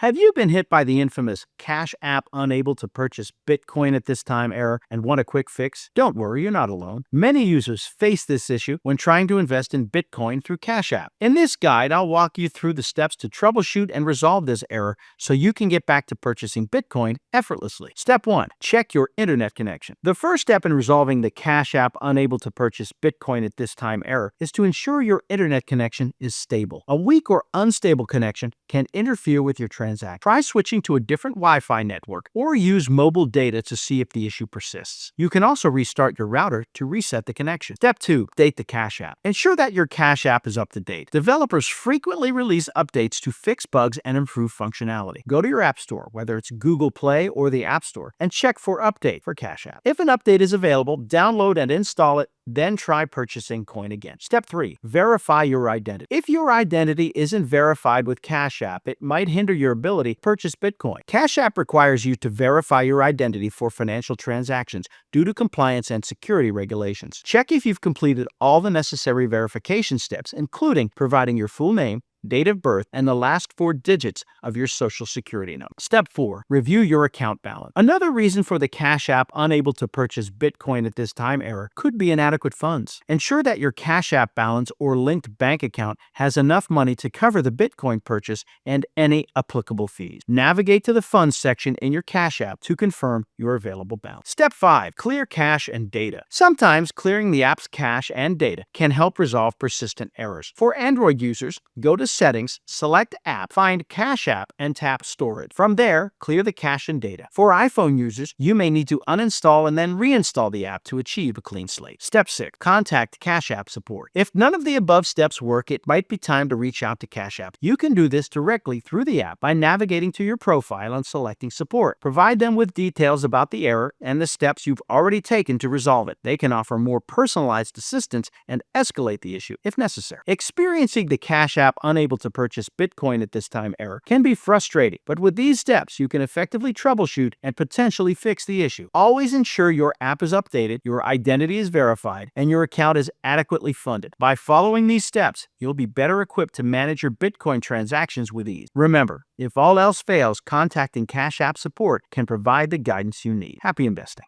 Have you been hit by the infamous Cash App unable to purchase Bitcoin at this time error and want a quick fix? Don't worry, you're not alone. Many users face this issue when trying to invest in Bitcoin through Cash App. In this guide, I'll walk you through the steps to troubleshoot and resolve this error so you can get back to purchasing Bitcoin effortlessly. Step 1. Check your internet connection. The first step in resolving the Cash App unable to purchase Bitcoin at this time error is to ensure your internet connection is stable. A weak or unstable connection can interfere with your transaction. Try switching to a different Wi-Fi network or use mobile data to see if the issue persists. You can also restart your router to reset the connection. Step 2. Update the Cash App. Ensure that your Cash App is up to date. Developers frequently release updates to fix bugs and improve functionality. Go to your App Store, whether it's Google Play or the App Store, and check for update for Cash App. If an update is available, download and install it, then try purchasing coin again. Step 3. Verify your identity. If your identity isn't verified with Cash App, it might hinder your ability to purchase Bitcoin. Cash App requires you to verify your identity for financial transactions due to compliance and security regulations. Check if you've completed all the necessary verification steps, including providing your full name, date of birth, and the last 4 digits of your social security number. Step 4. Review your account balance. Another reason for the Cash App unable to purchase Bitcoin at this time error could be inadequate funds. Ensure that your Cash App balance or linked bank account has enough money to cover the Bitcoin purchase and any applicable fees. Navigate to the funds section in your Cash App to confirm your available balance. Step 5. Clear cache and data. Sometimes clearing the app's cache and data can help resolve persistent errors. For Android users, go to Settings, select App, find Cash App, and tap Storage. From there, clear the cache and data. For iPhone users, you may need to uninstall and then reinstall the app to achieve a clean slate. Step 6. Contact Cash App support. If none of the above steps work, it might be time to reach out to Cash App. You can do this directly through the app by navigating to your profile and selecting Support. Provide them with details about the error and the steps you've already taken to resolve it. They can offer more personalized assistance and escalate the issue if necessary. Experiencing the Cash App unable to purchase Bitcoin at this time error can be frustrating, but with these steps, you can effectively troubleshoot and potentially fix the issue. Always ensure your app is updated, your identity is verified, and your account is adequately funded. By following these steps, you'll be better equipped to manage your Bitcoin transactions with ease. Remember, if all else fails, contacting Cash App support can provide the guidance you need. Happy investing.